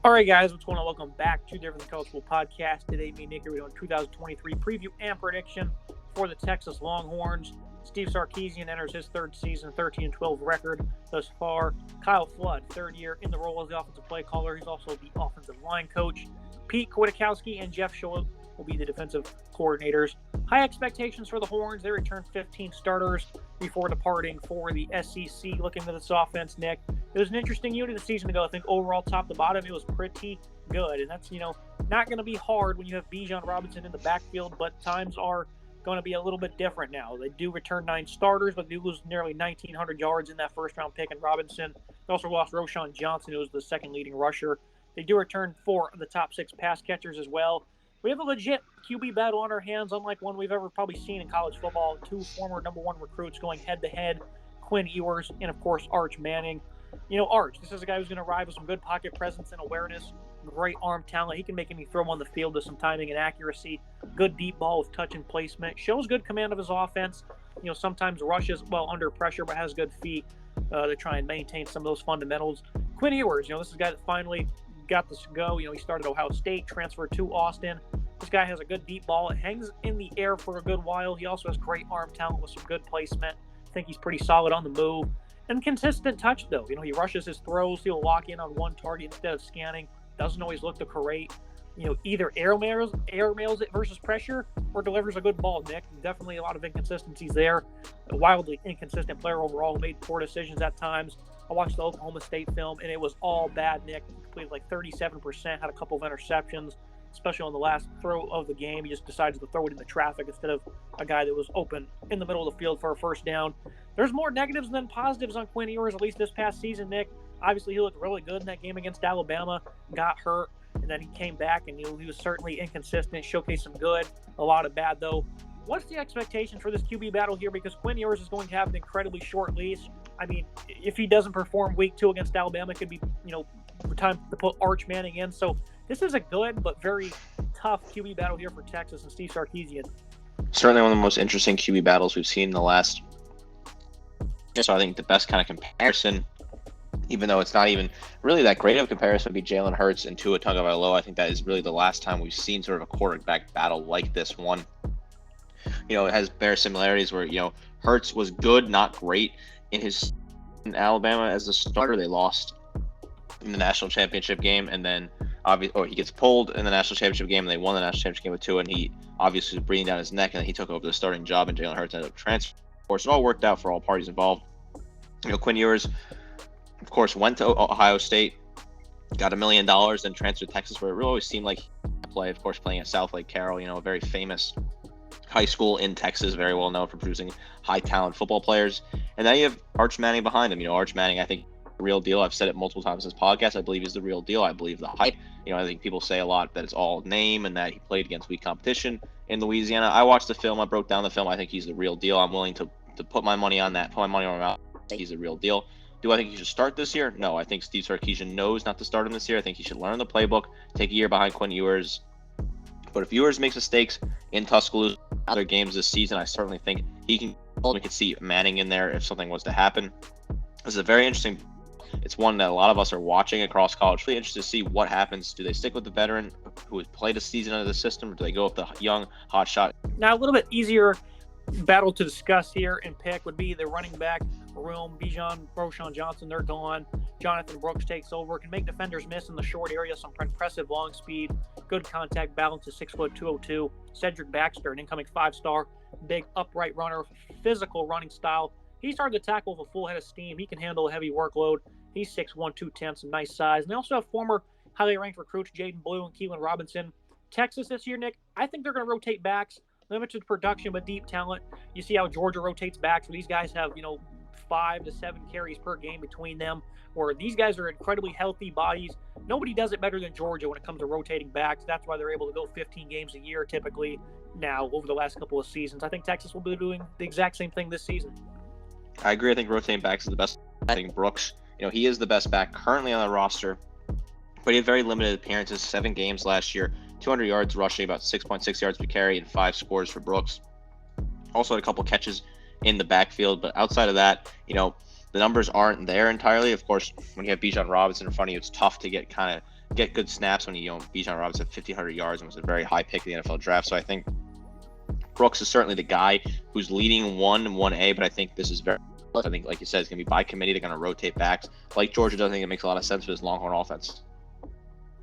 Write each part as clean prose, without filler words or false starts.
All right, guys, what's going on? Welcome back to Different College Football Podcast. Today, me and Nick are doing 2023 preview and prediction for the Texas Longhorns. Steve Sarkisian enters his third season, 13-12 record thus far. Kyle Flood, third year in the role as the offensive play caller. He's also the offensive line coach. Pete Kwiatkowski and Jeff Scholl will be the defensive coordinators. High expectations for the Horns. They returned 15 starters before departing for the SEC. Looking at this offense, Nick, it was an interesting unit the season ago. I think overall, top to bottom, it was pretty good. And that's, not going to be hard when you have Bijan Robinson in the backfield, but times are going to be a little bit different now. They do return 9 starters, but they lose nearly 1,900 yards in that first-round pick in Robinson. They also lost Roschon Johnson, who was the second leading rusher. They do return 4 of the top 6 pass catchers as well. We have a legit QB battle on our hands, unlike one we've ever probably seen in college football. 2 former number 1 recruits going head-to-head, Quinn Ewers and, of course, Arch Manning. Arch, this is a guy who's going to arrive with some good pocket presence and awareness, great arm talent. He can make any throw on the field with some timing and accuracy, good deep ball with touch and placement, shows good command of his offense. Sometimes rushes well under pressure, but has good feet to try and maintain some of those fundamentals. Quinn Ewers, this is a guy that finally got this to go. He started Ohio State, transferred to Austin. This guy has a good deep ball. It hangs in the air for a good while. He also has great arm talent with some good placement. I think he's pretty solid on the move. And consistent touch, though. He rushes his throws. He'll lock in on one target instead of scanning. Doesn't always look to create. Either air mails it versus pressure or delivers a good ball, Nick. Definitely a lot of inconsistencies there. A wildly inconsistent player overall, made poor decisions at times. I watched the Oklahoma State film, and it was all bad, Nick. He completed like 37%, had a couple of interceptions, especially on the last throw of the game. He just decided to throw it into traffic instead of a guy that was open in the middle of the field for a first down. There's more negatives than positives on Quinn Ewers, at least this past season, Nick. Obviously, he looked really good in that game against Alabama, got hurt, and then he came back, and he was certainly inconsistent, showcased some good, a lot of bad, though. What's the expectation for this QB battle here? Because Quinn Ewers is going to have an incredibly short leash. I mean, if he doesn't perform week 2 against Alabama, it could be, time to put Arch Manning in. So this is a good but very tough QB battle here for Texas and Steve Sarkisian. Certainly one of the most interesting QB battles we've seen in the last. So I think the best kind of comparison, even though it's not even really that great of a comparison, would be Jalen Hurts and Tua Tagovailoa. I think that is really the last time we've seen sort of a quarterback battle like this one. It has bare similarities where, Hurts was good, not great in Alabama as a starter. They lost in the national championship game, and then he gets pulled in the national championship game, and they won the national championship game with Tua, and he obviously was breathing down his neck, and then he took over the starting job, and Jalen Hurts ended up transferring. Of course, it all worked out for all parties involved. Quinn Ewers, of course, went to Ohio State, got $1 million, then transferred to Texas, where it really always seemed like he could play. Of course, playing at South Lake Carroll, a very famous high school in Texas, very well known for producing high talent football players. And then you have Arch Manning behind him. Arch Manning, I think, the real deal. I've said it multiple times in this podcast. I believe he's the real deal. I believe the hype. I think people say a lot that it's all name and that he played against weak competition in Louisiana. I watched the film. I broke down the film. I think he's the real deal. I'm willing to put my money on that. Put my money on him out. He's the real deal. Do I think he should start this year? No. I think Steve Sarkisian knows not to start him this year. I think he should learn the playbook, take a year behind Quinn Ewers. But if Ewers makes mistakes in Tuscaloosa, other games this season, I certainly think we could see Manning in there if something was to happen. This is a very interesting. It's one that a lot of us are watching across college. Really interested to see what happens. Do they stick with the veteran who has played a season under the system, or do they go with the young hot shot? Now, a little bit easier battle to discuss here and pick would be the running back room. Bijan, Roschon Johnson, they're gone. Jonathan Brooks takes over, can make defenders miss in the short area, some impressive long speed, good contact balance, is 6'2", 202. Cedric Baxter, an incoming 5-star, big upright runner, physical running style. He started the tackle with a full head of steam. He can handle a heavy workload. He's 6'1", 210, some nice size. And they also have former highly ranked recruits Jaden Blue and Keelan Robinson. Texas this year, Nick, I think they're going to rotate backs. Limited production, but deep talent. You see how Georgia rotates backs, where these guys have, 5 to 7 carries per game between them, where these guys are incredibly healthy bodies. Nobody does it better than Georgia when it comes to rotating backs. That's why they're able to go 15 games a year typically now over the last couple of seasons. I think Texas will be doing the exact same thing this season. I agree. I think rotating backs is the best. I think Brooks, he is the best back currently on the roster, but he had very limited appearances, 7 games last year, 200 yards rushing, about 6.6 yards per carry, and 5 scores for Brooks. Also had a couple catches in the backfield, but outside of that, the numbers aren't there entirely. Of course, when you have Bijan Robinson in front of you, it's tough to get kind of get good snaps when Bijan Robinson had 1,500 yards and was a very high pick in the NFL draft. So I think Brooks is certainly the guy who's leading 1A, but I think this is very. I think, like you said, it's going to be by committee. They're going to rotate backs. Like Georgia does, I think it makes a lot of sense for this Longhorn offense.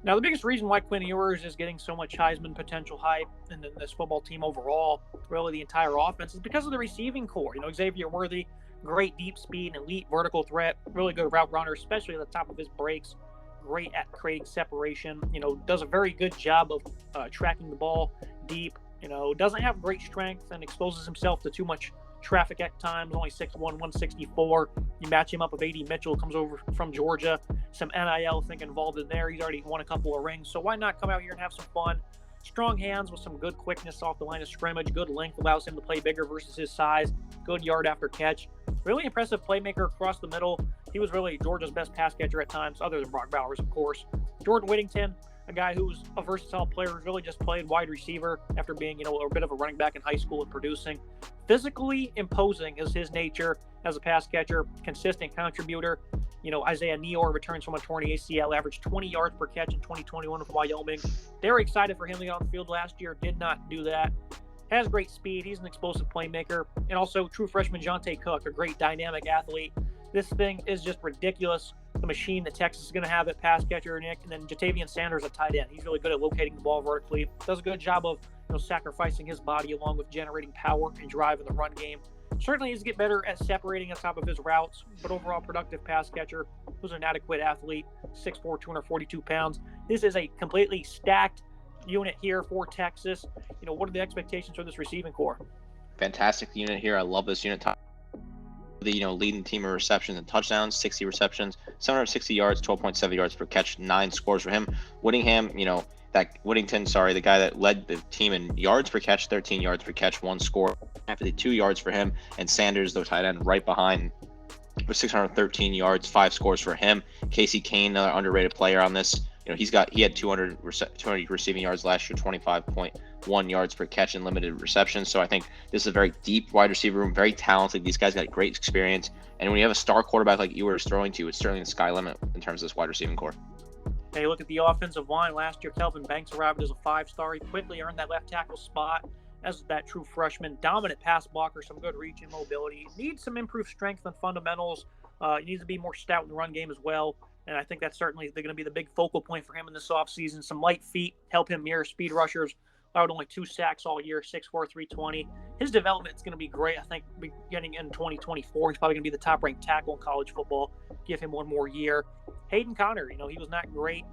Now, the biggest reason why Quinn Ewers is getting so much Heisman potential hype and this football team overall, really the entire offense, is because of the receiving core. Xavier Worthy, great deep speed, elite vertical threat, really good route runner, especially at the top of his breaks. Great at creating separation. Does a very good job of tracking the ball deep. Doesn't have great strength and exposes himself to too much traffic at times. Only 6'1", 164. You match him up with A.D. Mitchell, comes over from Georgia. Some NIL thing involved in there. He's already won a couple of rings. So why not come out here and have some fun? Strong hands with some good quickness off the line of scrimmage. Good length allows him to play bigger versus his size. Good yard after catch. Really impressive playmaker across the middle. He was really Georgia's best pass catcher at times, other than Brock Bowers, of course. Jordan Whittington, a guy who's a versatile player, who's really just played wide receiver after being, a bit of a running back in high school and producing. Physically imposing is his nature as a pass catcher, consistent contributor. Isaiah Neor returns from a torn ACL, averaged 20 yards per catch in 2021 with Wyoming. They were excited for him to get on the field last year, did not do that. Has great speed. He's an explosive playmaker. And also true freshman Jonte Cook, a great dynamic athlete. This thing is just ridiculous. The machine that Texas is going to have at pass catcher, Nick, and then Jatavian Sanders at tight end. He's really good at locating the ball vertically. Does a good job of sacrificing his body along with generating power and drive in the run game. Certainly needs to get better at separating on top of his routes, but overall productive pass catcher who's an adequate athlete, 6'4", 242 pounds. This is a completely stacked unit here for Texas. What are the expectations for this receiving core? Fantastic unit here. I love this unit. Leading team in receptions and touchdowns, 60 receptions, 760 yards, 12.7 yards per catch, 9 scores for him. Whittington, the guy that led the team in yards per catch, 13 yards per catch, 1 score, 52 yards for him. And Sanders, the tight end, right behind with 613 yards, 5 scores for him. Casey Kane, another underrated player on this. He had 200 receiving yards last year, 25.1 yards per catch in limited receptions. So I think this is a very deep wide receiver room, very talented. These guys got great experience. And when you have a star quarterback like Ewers throwing to you, it's certainly the sky limit in terms of this wide receiving core. Hey, look at the offensive line. Last year, Kelvin Banks arrived as a 5-star. He quickly earned that left tackle spot as that true freshman. Dominant pass blocker, some good reach and mobility. Needs some improved strength and fundamentals. He needs to be more stout in the run game as well. And I think that's certainly going to be the big focal point for him in this offseason. Some light feet help him mirror speed rushers. Allowed only 2 sacks all year, 6'4", 320. His development is going to be great. I think beginning in 2024, he's probably going to be the top-ranked tackle in college football. Give him one more year. Hayden Conner, he was not great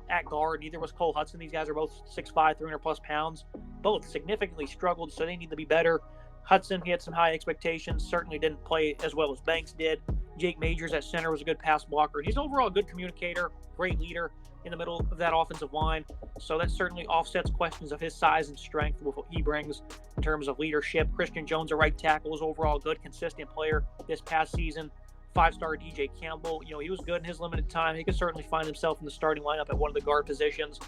at guard. Neither was Cole Hudson. These guys are both 6'5", 300-plus pounds. Both significantly struggled, so they need to be better. Hudson, he had some high expectations, certainly didn't play as well as Banks did. Jake Majors at center was a good pass blocker. He's overall a good communicator, great leader in the middle of that offensive line. So that certainly offsets questions of his size and strength with what he brings in terms of leadership. Christian Jones, a right tackle, is overall a good, consistent player this past season. 5-star DJ Campbell, he was good in his limited time. He could certainly find himself in the starting lineup at one of the guard positions.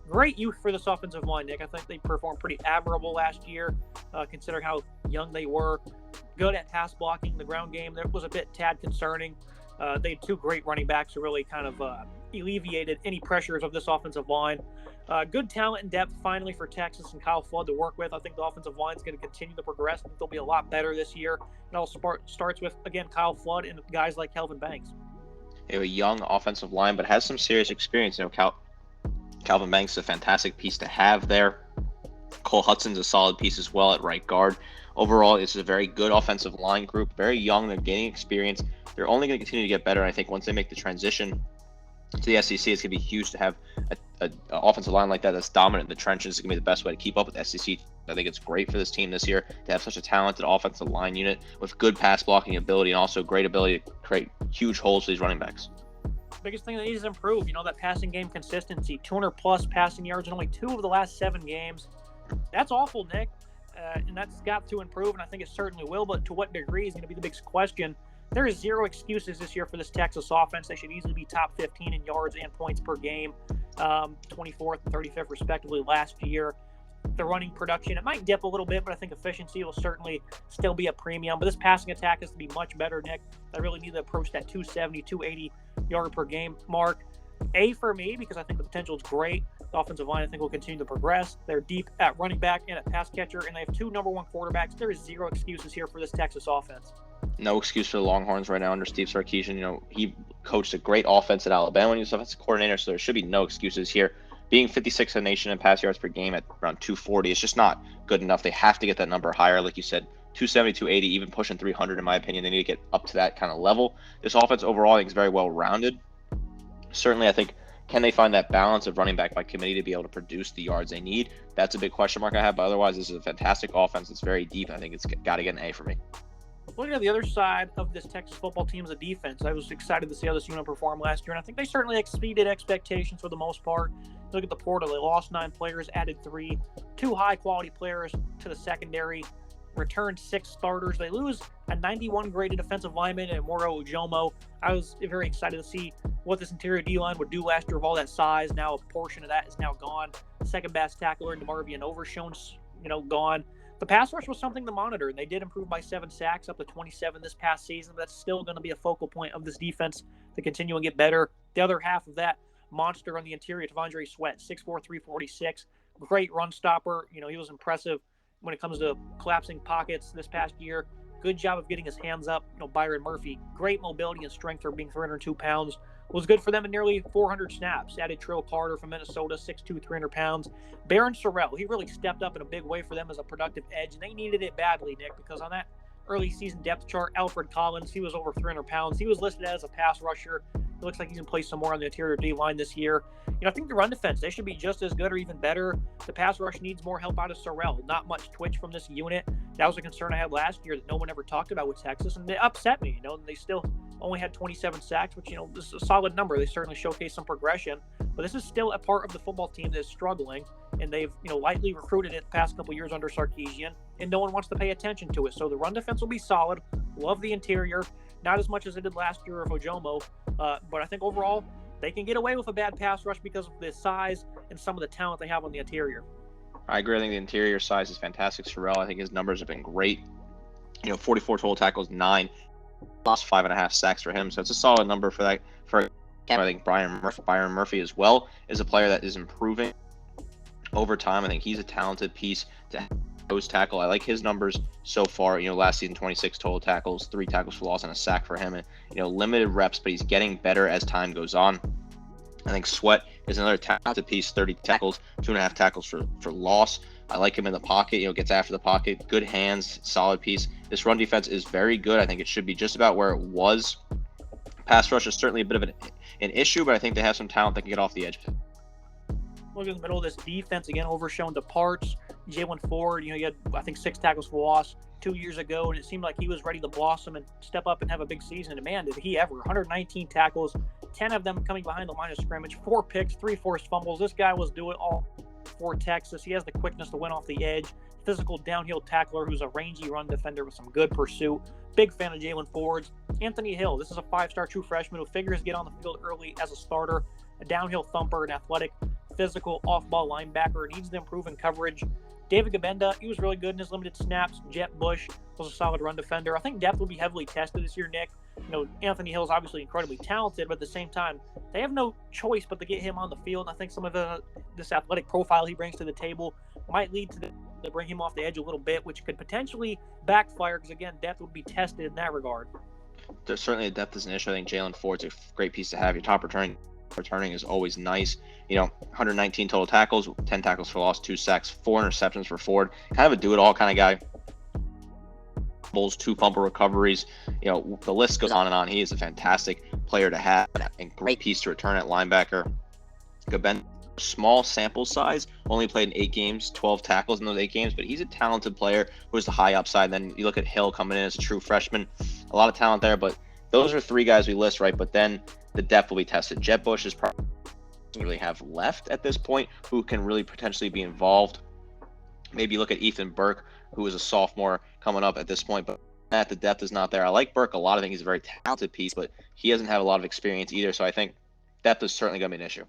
Great youth for this offensive line, Nick. I think they performed pretty admirable last year, considering how young they were. Good at pass blocking. The ground game that was a bit tad concerning. They had 2 great running backs who really kind of alleviated any pressures of this offensive line. Good talent and depth finally for Texas and Kyle Flood to work with. I think the offensive line is going to continue to progress. I think they'll be a lot better this year. It all starts with, again, Kyle Flood and guys like Kelvin Banks. They have a young offensive line, but has some serious experience. Calvin Banks is a fantastic piece to have there. Cole Hudson's a solid piece as well at right guard. Overall, it's a very good offensive line group. Very young. They're gaining experience. They're only going to continue to get better. And I think once they make the transition to the SEC, it's going to be huge to have an offensive line like that that's dominant in the trenches. It's going to be the best way to keep up with SEC. I think it's great for this team this year to have such a talented offensive line unit with good pass blocking ability and also great ability to create huge holes for these running backs. Biggest thing that needs to improve, that passing game consistency. 200-plus passing yards in only 2 of the last 7 games. That's awful, Nick. And that's got to improve, and I think it certainly will. But to what degree is going to be the biggest question. There is 0 excuses this year for this Texas offense. They should easily be top 15 in yards and points per game, 24th and 35th respectively last year. The running production, it might dip a little bit, but I think efficiency will certainly still be a premium. But this passing attack has to be much better, Nick. I really need to approach that 270, 280 yard per game mark. A for me, because I think the potential is great. The offensive line, I think, will continue to progress. They're deep at running back and at pass catcher, and they have 2 number 1 quarterbacks. There is zero excuses here for this Texas offense. No excuse for the Longhorns right now under Steve Sarkisian. He coached a great offense at Alabama when he was offensive coordinator, so there should be no excuses here. Being 56th in the nation in pass yards per game at around 240 is just not good enough. They have to get that number higher, like you said, 270, 280, even pushing 300 in my opinion. They need to get up to that kind of level. This offense overall I think is very well rounded. Certainly, I think, can they find that balance of running back by committee to be able to produce the yards they need? That's a big question mark I have, but otherwise this is a fantastic offense. It's very deep. I think it's got to get an A for me. Looking at the other side of this Texas football team as a defense, I was excited to see how this unit performed last year, and I think they certainly exceeded expectations for the most part. Look at the portal. They lost 9 players, added 3. 2 high-quality players to the secondary, returned 6 starters. They lose a 91 graded defensive lineman in Moro Ujomo. I was very excited to see what this interior D-line would do last year with all that size. Now a portion of that is now gone. Second best tackler, DeMarvion Overshone's gone. The pass rush was something to monitor, and they did improve by 7 sacks up to 27 this past season, but that's still going to be a focal point of this defense to continue and get better. The other half of that monster on the interior, T'Vondre Sweat, 6'4", 346, great run stopper. He was impressive when it comes to collapsing pockets this past year. Good job of getting his hands up. Byron Murphy, great mobility and strength for being 302 pounds. Was good for them in nearly 400 snaps. Added Trill Carter from Minnesota, 6'2", 300 pounds. Barron Sorrell, he really stepped up in a big way for them as a productive edge, and they needed it badly, Nick, because on that early season depth chart, Alfred Collins, he was over 300 pounds. He was listed as a pass rusher. It looks like he's going to play some more on the interior D-line this year. I think the run defense, they should be just as good or even better. The pass rush needs more help out of Sorrell. Not much twitch from this unit. That was a concern I had last year that no one ever talked about with Texas, and it upset me. They still only had 27 sacks, which, this is a solid number. They certainly showcased some progression, but this is still a part of the football team that is struggling, and they've, lightly recruited it the past couple years under Sarkisian, and no one wants to pay attention to it. So the run defense will be solid. Love the interior. Not as much as they did last year of Ojomo, but I think overall they can get away with a bad pass rush because of the size and some of the talent they have on the interior. I agree. I think the interior size is fantastic. Sorrell, I think his numbers have been great. 44 total tackles, 9, lost 5.5 sacks for him. So it's a solid number for that. I think Byron Murphy as well is a player that is improving over time. I think he's a talented piece to nose tackle. I like his numbers so far. Last season, 26 total tackles, 3 tackles for loss, and a sack for him. And limited reps, but he's getting better as time goes on. I think Sweat is another talented piece, 30 tackles, 2.5 tackles for loss. I like him in the pocket, gets after the pocket, good hands, solid piece. This run defense is very good. I think it should be just about where it was. Pass rush is certainly a bit of an issue, but I think they have some talent that can get off the edge. Look in the middle of this defense, again, Overshown departs. Jalen Ford, he had, I think, 6 tackles for loss 2 years ago, and it seemed like he was ready to blossom and step up and have a big season. And man, did he ever. 119 tackles, 10 of them coming behind the line of scrimmage, 4 picks, 3 forced fumbles. This guy was doing all for Texas. He has the quickness to win off the edge. Physical downhill tackler who's a rangy run defender with some good pursuit. Big fan of Jalen Ford's. Anthony Hill, this is a 5-star true freshman who figures get on the field early as a starter. A downhill thumper, an athletic, physical off-ball linebacker, needs to improve in coverage. David Gabenda, he was really good in his limited snaps. Jet Bush was a solid run defender. I think depth will be heavily tested this year, Nick. Anthony Hill is obviously incredibly talented, but at the same time, they have no choice but to get him on the field. And I think some of this athletic profile he brings to the table might lead to bring him off the edge a little bit, which could potentially backfire because, again, depth would be tested in that regard. There's certainly a depth is an issue. I think Jalen Ford's a great piece to have. Your top returning is always nice. 119 total tackles, 10 tackles for loss, 2 sacks, 4 interceptions for Ford. Kind of a do-it-all kind of guy. 2 fumble recoveries. The list goes on and on. He is a fantastic player to have and great piece to return at linebacker. Gaben, small sample size, only played in 8 games, 12 tackles in those 8 games, but he's a talented player who has the high upside. Then you look at Hill coming in as a true freshman, a lot of talent there, but those are 3 guys we list, right? But then the depth will be tested. Jet Bush is probably really have left at this point who can really potentially be involved. Maybe look at Ethan Burke, who is a sophomore coming up at this point, but the depth is not there. I like Burke a lot. I think he's a very talented piece, but he doesn't have a lot of experience either, so I think depth is certainly going to be an issue.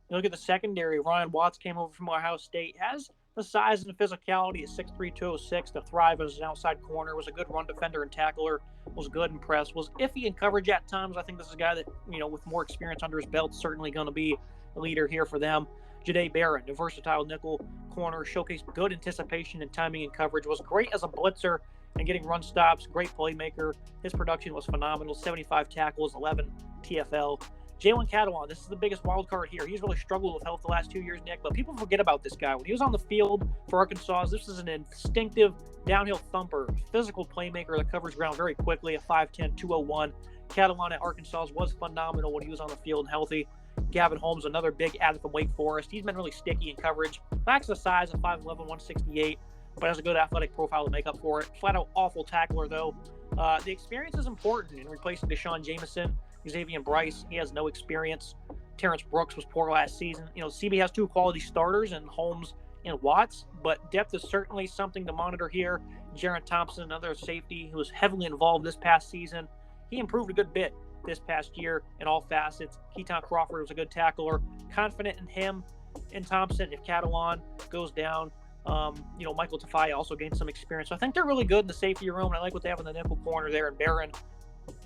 You look at the secondary. Ryan Watts came over from Ohio State, has The size and physicality at 6'3", 206 to thrive as an outside corner, was a good run defender and tackler, was good in press, was iffy in coverage at times. I think this is a guy that, with more experience under his belt, certainly going to be a leader here for them. Jahdae Barrett, a versatile nickel corner, showcased good anticipation and timing and coverage, was great as a blitzer and getting run stops, great playmaker. His production was phenomenal, 75 tackles, 11 TFL. Jalen Catalon, this is the biggest wild card here. He's really struggled with health the last 2 years, Nick, but people forget about this guy. When he was on the field for Arkansas, this is an instinctive downhill thumper, physical playmaker that covers ground very quickly at 5'10", 201. Catalon at Arkansas was phenomenal when he was on the field and healthy. Gavin Holmes, another big add from Wake Forest. He's been really sticky in coverage. Lacks the size at 5'11", 168, but has a good athletic profile to make up for it. Flat out awful tackler, though. The experience is important in replacing Deshaun Jameson. Xavier Bryce, he has no experience. Terrence Brooks was poor last season. CB has two quality starters in Holmes and Watts, but depth is certainly something to monitor here. Jaron Thompson, another safety who was heavily involved this past season. He improved a good bit this past year in all facets. Keaton Crawford was a good tackler. Confident in him and Thompson if Catalon goes down. Michael Tafai also gained some experience. So I think they're really good in the safety room, and I like what they have in the nickel corner there in Barron.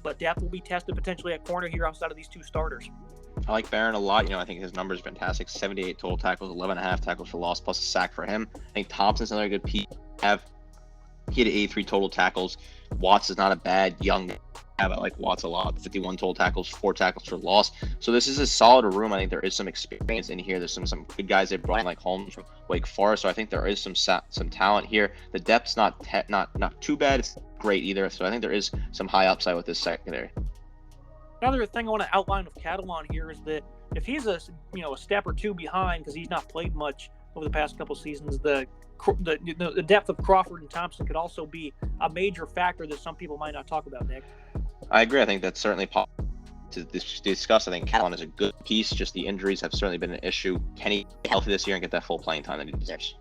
But depth will be tested potentially at corner here outside of these two starters. I like Barron a lot. I think his numbers are fantastic. 78 total tackles, 11.5 tackles for loss, plus a sack for him. I think Thompson's another good piece. He had 83 total tackles. Watts is not a bad young guy. I like Watts a lot. 51 total tackles, 4 tackles for loss. So this is a solid room. I think there is some experience in here. There's some good guys they brought in, like Holmes from Wake Forest. So I think there is some talent here. The depth's not too bad. It's great either. So I think there is some high upside with this secondary. Another thing I want to outline with Catalon here is that if he's a step or two behind because he's not played much over the past couple seasons, the depth of Crawford and Thompson could also be a major factor that some people might not talk about, Nick. I agree. I think that's certainly possible to discuss. I think Catalon is a good piece. Just the injuries have certainly been an issue. Can he get healthy this year and get that full playing time that he deserves?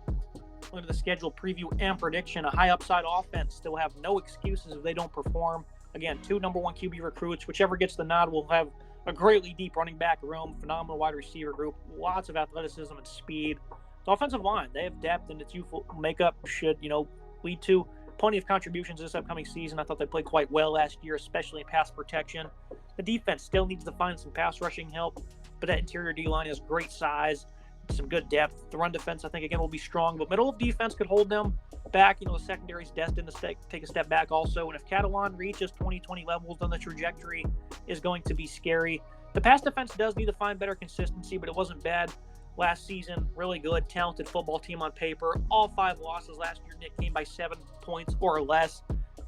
Look at the schedule preview and prediction. A high upside offense still have no excuses if they don't perform. Again, 2 number 1 QB recruits. Whichever gets the nod will have a greatly deep running back room, phenomenal wide receiver group, lots of athleticism and speed. The offensive line, they have depth, and its youthful makeup should, lead to plenty of contributions this upcoming season. I thought they played quite well last year, especially in pass protection. The defense still needs to find some pass rushing help, but that interior D-line has great size, some good depth. The run defense, I think, again, will be strong, but middle of defense could hold them back. The secondary's destined to take a step back also, and if Catalon reaches 2020 levels, then the trajectory is going to be scary. The pass defense does need to find better consistency, but it wasn't bad last season. Really good, talented football team on paper. All 5 losses last year, Nick, came by 7 points or less.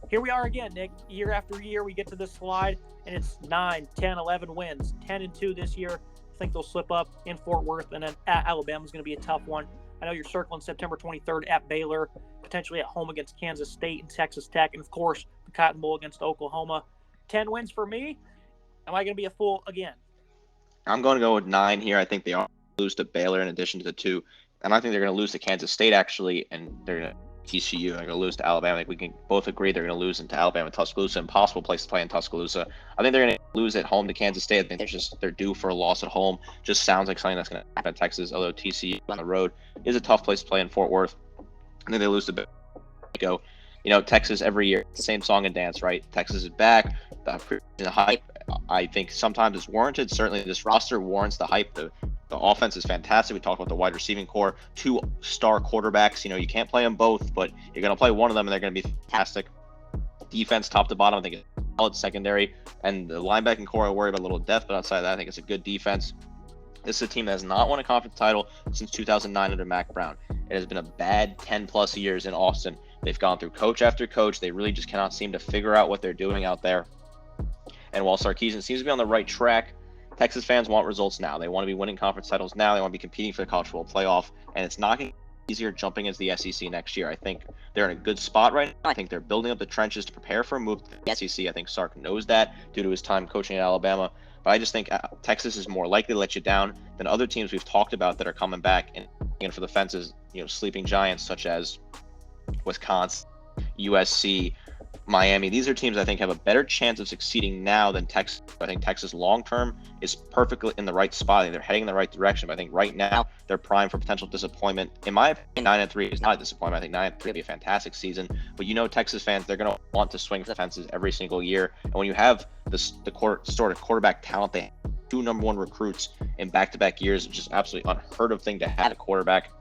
Here we are again, Nick. Year after year, we get to this slide, and it's 9, 10, 11 wins. 10-2 this year. I think they'll slip up in Fort Worth, and then at Alabama is going to be a tough one. I know you're circling September 23rd at Baylor, potentially at home against Kansas State and Texas Tech, and, of course, the Cotton Bowl against Oklahoma. 10 wins for me. Am I going to be a fool again? I'm going to go with 9 here. I think they are lose to Baylor in addition to the 2. And I think they're going to lose to Kansas State, actually, and they're going to TCU. They're going to lose to Alabama. I think we can both agree they're going to lose into Alabama and Tuscaloosa. Impossible place to play in Tuscaloosa. I think they're going to lose at home to Kansas State. I think they're due for a loss at home. Just sounds like something that's going to happen in Texas, although TCU on the road is a tough place to play in Fort Worth. And then they lose to Baylor. Texas every year, it's the same song and dance, right? Texas is back. The hype, I think sometimes it's warranted. Certainly this roster warrants the hype. The offense is fantastic. We talked about the wide receiving core, 2 star quarterbacks. You can't play them both, but you're going to play one of them, and they're going to be fantastic. Defense, top to bottom, I think it's solid. Secondary and the linebacking core, I worry about a little depth, but outside of that, I think it's a good defense. This is a team that has not won a conference title since 2009 under Mac Brown. It has been a bad 10-plus years in Austin. They've gone through coach after coach. They really just cannot seem to figure out what they're doing out there. And while Sarkisian seems to be on the right track, Texas fans want results now. They want to be winning conference titles now. They want to be competing for the college football playoff. And it's not going to be easier jumping into the SEC next year. I think they're in a good spot right now. I think they're building up the trenches to prepare for a move to the SEC. I think Sark knows that due to his time coaching at Alabama. But I just think Texas is more likely to let you down than other teams we've talked about that are coming back and for the fences, sleeping giants such as Wisconsin, USC, Miami. These are teams I think have a better chance of succeeding now than Texas. I think Texas long term is perfectly in the right spot. I think they're heading in the right direction. But I think right now they're primed for potential disappointment. In my opinion, 9-3 is not a disappointment. I think 9-3 would be a fantastic season. But Texas fans, they're going to want to swing for the fences every single year. And when you have the sort of quarterback talent, they have 2 number 1 recruits in back-to-back years, which is absolutely unheard of thing to have a quarterback.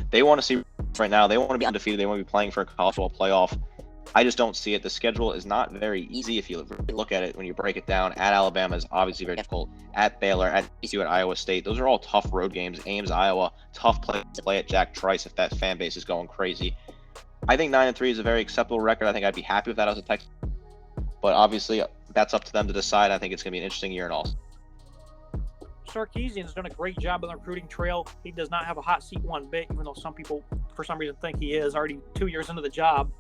They want to see right now. They want to be undefeated. They want to be playing for a college football playoff. I just don't see it. The schedule is not very easy if you look at it when you break it down. At Alabama is obviously very difficult. At Baylor, at TCU, at Iowa State, those are all tough road games. Ames, Iowa, tough place to play at Jack Trice if that fan base is going crazy. I think 9-3 is a very acceptable record. I think I'd be happy with that as a Texas. But obviously, that's up to them to decide. I think it's going to be an interesting year and all. Sarkisian's done a great job on the recruiting trail. He does not have a hot seat one bit, even though some people, for some reason, think he is already 2 years into the job.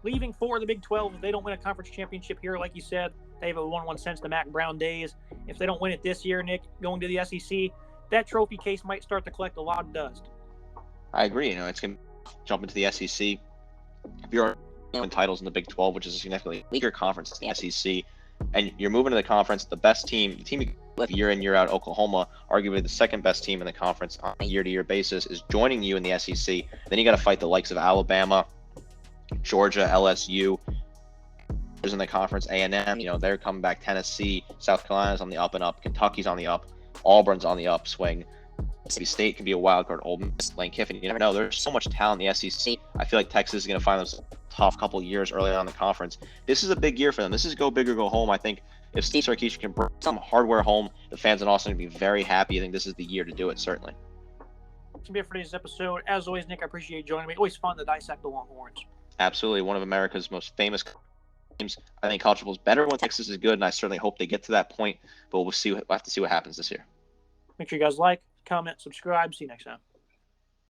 Leaving for the Big 12, if they don't win a conference championship here, like you said, they have a 1-1 since the Mac Brown days. If they don't win it this year, Nick, going to the SEC, that trophy case might start to collect a lot of dust. I agree. It's going to jump into the SEC. If you're win titles in the Big 12, which is a significantly weaker conference than the SEC, and you're moving to the conference, the best team, the team year in, year out, Oklahoma, arguably the second best team in the conference on a year-to-year basis, is joining you in the SEC. Then you got to fight the likes of Alabama, Georgia, LSU, in the conference, A&M, they're coming back. Tennessee, South Carolina's on the up and up. Kentucky's on the up. Auburn's on the upswing. Mississippi State can be a wild card. Ole Miss, Lane Kiffin, you never know. There's so much talent in the SEC. I feel like Texas is going to find themselves tough couple of years early on in the conference. This is a big year for them. This is go big or go home. I think if Steve Sarkisian can bring some hardware home, the fans in Austin will be very happy. I think this is the year to do it, certainly. That's going to be it for today's episode. As always, Nick, I appreciate you joining me. Always fun to dissect the Longhorns. Absolutely. One of America's most famous teams. I think college football is better when Texas is good, and I certainly hope they get to that point. But we'll have to see what happens this year. Make sure you guys like, comment, subscribe. See you next time.